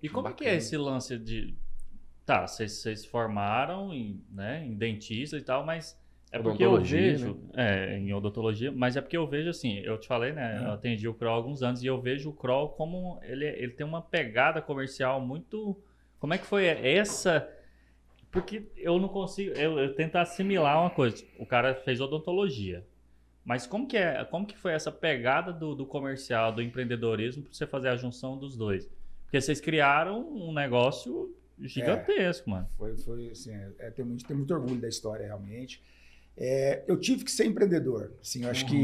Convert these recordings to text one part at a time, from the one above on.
E como é que é esse lance de... Tá, vocês se formaram em dentista e tal, mas é porque eu vejo... Né? Em odontologia, mas é porque eu vejo assim, eu te falei, né? Eu atendi o Kroll há alguns anos e eu vejo o Kroll como... Ele tem uma pegada comercial muito... Como é que foi essa... Porque eu não consigo... Eu tento assimilar uma coisa. O cara fez odontologia. Mas como que foi essa pegada do comercial, do empreendedorismo, para você fazer a junção dos dois? Porque vocês criaram um negócio gigantesco, mano. Foi assim, tem muito orgulho da história, realmente. Eu tive que ser empreendedor. Assim, eu acho que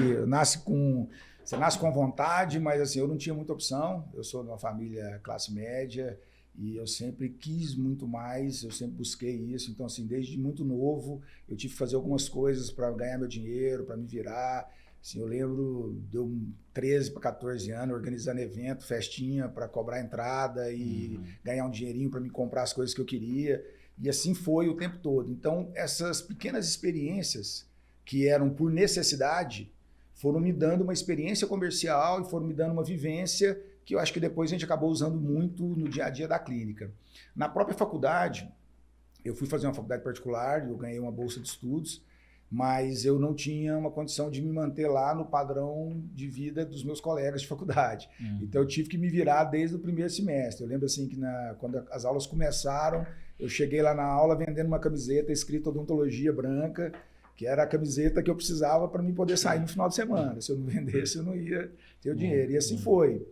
você nasce com vontade, mas assim, eu não tinha muita opção. Eu sou de uma família classe média e eu sempre quis muito mais, eu sempre busquei isso. Então, assim, desde muito novo, eu tive que fazer algumas coisas para ganhar meu dinheiro, para me virar. Assim, eu lembro, deu 13 para 14 anos, organizando evento, festinha para cobrar entrada e ganhar um dinheirinho para me comprar as coisas que eu queria. E assim foi o tempo todo. Então, essas pequenas experiências que eram por necessidade foram me dando uma experiência comercial e foram me dando uma vivência que eu acho que depois a gente acabou usando muito no dia a dia da clínica. Na própria faculdade, eu fui fazer uma faculdade particular, eu ganhei uma bolsa de estudos, mas eu não tinha uma condição de me manter lá no padrão de vida dos meus colegas de faculdade. Então eu tive que me virar desde o primeiro semestre. Eu lembro assim que quando as aulas começaram, eu cheguei lá na aula vendendo uma camiseta escrita odontologia branca, que era a camiseta que eu precisava para mim poder sair no final de semana. Se eu não vendesse, eu não ia ter o dinheiro. E assim foi.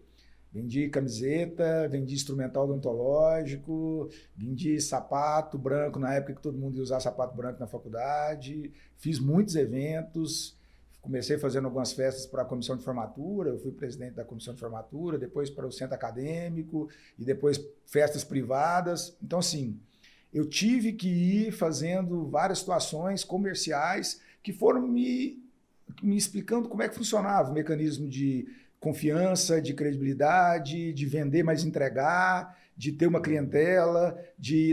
Vendi camiseta, vendi instrumental odontológico, vendi sapato branco, na época que todo mundo ia usar sapato branco na faculdade, fiz muitos eventos, comecei fazendo algumas festas para a comissão de formatura, eu fui presidente da comissão de formatura, depois para o centro acadêmico e depois festas privadas. Então, assim, eu tive que ir fazendo várias situações comerciais que foram me explicando como é que funcionava o mecanismo de confiança, de credibilidade, de vender, mas entregar, de ter uma clientela,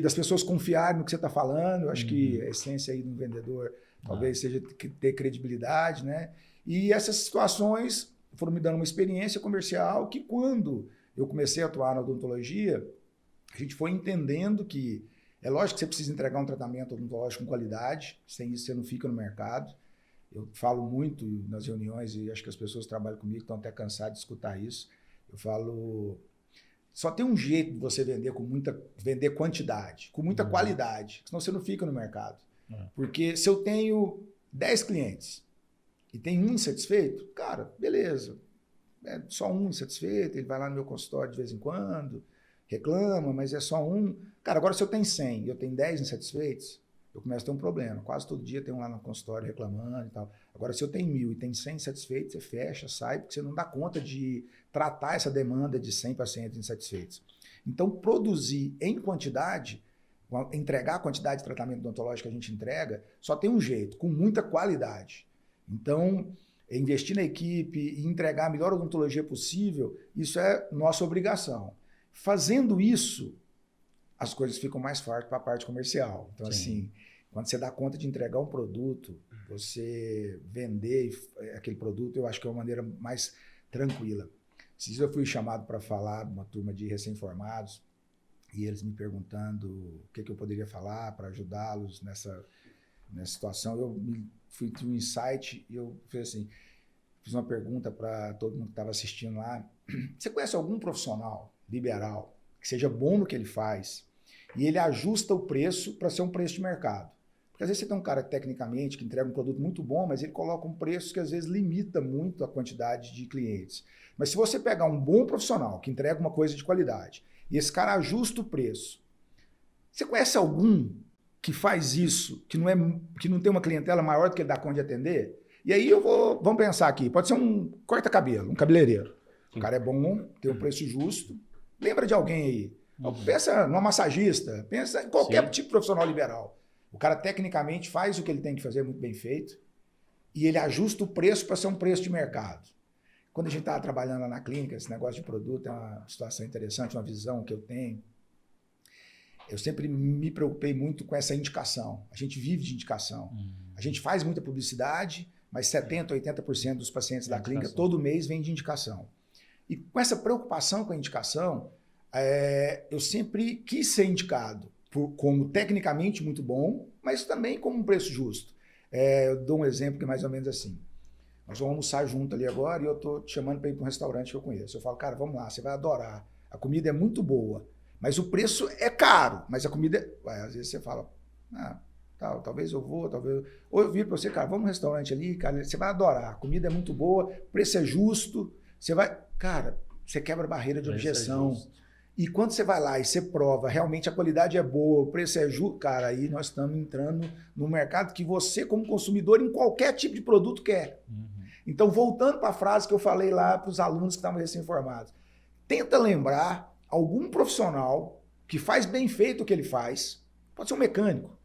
das pessoas confiarem no que você está falando. Eu acho que a essência aí do vendedor talvez seja ter credibilidade, né? E essas situações foram me dando uma experiência comercial que, quando eu comecei a atuar na odontologia, a gente foi entendendo que é lógico que você precisa entregar um tratamento odontológico com qualidade, sem isso você não fica no mercado. Eu falo muito nas reuniões e acho que as pessoas que trabalham comigo estão até cansadas de escutar isso. Eu falo, só tem um jeito de você vender quantidade, com muita qualidade, senão você não fica no mercado. Porque se eu tenho 10 clientes e tem um insatisfeito, cara, beleza, é só um insatisfeito, ele vai lá no meu consultório de vez em quando, reclama, mas é só um. Cara, agora se eu tenho 100 e eu tenho 10 insatisfeitos, eu começo a ter um problema. Quase todo dia tem um lá no consultório reclamando e tal. Agora, se eu tenho 1000 e tem 100 insatisfeitos, você fecha, sai, porque você não dá conta de tratar essa demanda de 100 pacientes insatisfeitos. Então, produzir em quantidade, entregar a quantidade de tratamento odontológico que a gente entrega, só tem um jeito, com muita qualidade. Então, investir na equipe e entregar a melhor odontologia possível, isso é nossa obrigação. Fazendo isso, as coisas ficam mais fáceis para a parte comercial. Então, assim, quando você dá conta de entregar um produto, você vender aquele produto, eu acho que é uma maneira mais tranquila. Esses dias eu fui chamado para falar uma turma de recém-formados e eles me perguntando o que eu poderia falar para ajudá-los nessa situação. Eu fui ter um insight e eu fiz uma pergunta para todo mundo que estava assistindo lá. Você conhece algum profissional liberal que seja bom no que ele faz e ele ajusta o preço para ser um preço de mercado? Porque às vezes você tem um cara tecnicamente que entrega um produto muito bom, mas ele coloca um preço que às vezes limita muito a quantidade de clientes. Mas se você pegar um bom profissional que entrega uma coisa de qualidade e esse cara ajusta o preço, você conhece algum que faz isso, que não tem uma clientela maior do que ele dá conta de atender? E aí vamos pensar aqui, pode ser um corta-cabelo, um cabeleireiro. O cara é bom, tem um preço justo. Lembra de alguém aí? Pensa numa massagista, pensa em qualquer tipo de profissional liberal. O cara tecnicamente faz o que ele tem que fazer muito bem feito e ele ajusta o preço para ser um preço de mercado. Quando a gente estava trabalhando lá na clínica, esse negócio de produto é uma situação interessante, uma visão que eu tenho. Eu sempre me preocupei muito com essa indicação. A gente vive de indicação. A gente faz muita publicidade, mas 70%, 80% dos pacientes da clínica todo mês vêm de indicação. E com essa preocupação com a indicação, eu sempre quis ser indicado como tecnicamente muito bom, mas também como um preço justo. Eu dou um exemplo que é mais ou menos assim. Nós vamos almoçar junto ali agora e eu estou te chamando para ir para um restaurante que eu conheço. Eu falo, cara, vamos lá, você vai adorar. A comida é muito boa, mas o preço é caro. Mas a comida... às vezes você fala, talvez eu vou, talvez... Ou eu viro para você, cara, vamos no restaurante ali, cara, você vai adorar. A comida é muito boa, o preço é justo. Você vai... Cara, você quebra a barreira de objeção. E quando você vai lá e você prova, realmente a qualidade é boa, o preço é justo, cara, aí nós estamos entrando no mercado que você, como consumidor, em qualquer tipo de produto quer. Então, voltando para a frase que eu falei lá para os alunos que estavam recém-formados, tenta lembrar algum profissional que faz bem feito o que ele faz, pode ser um mecânico,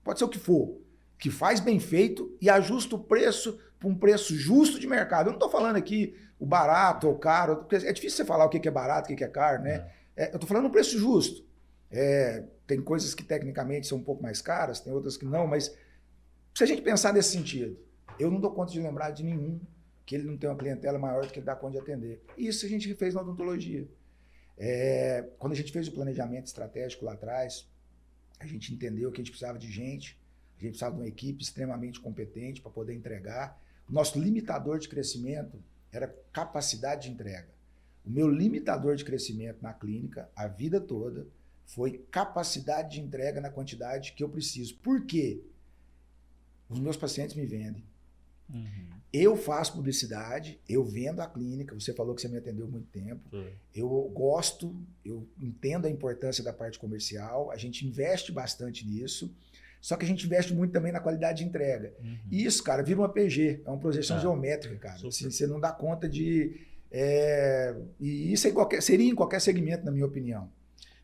pode ser o que for, que faz bem feito e ajusta o preço para um preço justo de mercado. Eu não estou falando aqui o barato ou caro, porque é difícil você falar o que é barato, o que é caro, né? Eu estou falando um preço justo. Tem coisas que tecnicamente são um pouco mais caras, tem outras que não, mas se a gente pensar nesse sentido, eu não dou conta de lembrar de nenhum que ele não tem uma clientela maior do que ele dá conta de atender. Isso a gente fez na odontologia. Quando a gente fez o planejamento estratégico lá atrás, a gente entendeu que a gente precisava de gente, a gente precisava de uma equipe extremamente competente para poder entregar. O nosso limitador de crescimento era capacidade de entrega. O meu limitador de crescimento na clínica, a vida toda, foi capacidade de entrega na quantidade que eu preciso. Por quê? Os meus pacientes me vendem. Eu faço publicidade, eu vendo a clínica, você falou que você me atendeu há muito tempo, eu gosto, eu entendo a importância da parte comercial, a gente investe bastante nisso, só que a gente investe muito também na qualidade de entrega. E isso, cara, vira uma PG, é uma projeção geométrica, cara. Assim, você não dá conta de... e isso seria em qualquer segmento, na minha opinião.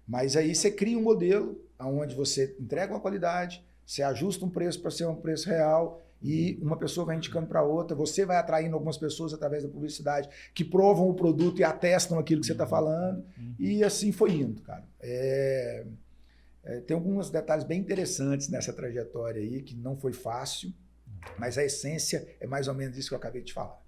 Mas aí você cria um modelo onde você entrega uma qualidade, você ajusta um preço para ser um preço real e uma pessoa vai indicando para outra, você vai atraindo algumas pessoas através da publicidade que provam o produto e atestam aquilo que você está falando. E assim foi indo, cara. Tem alguns detalhes bem interessantes nessa trajetória aí, que não foi fácil, mas a essência é mais ou menos isso que eu acabei de falar.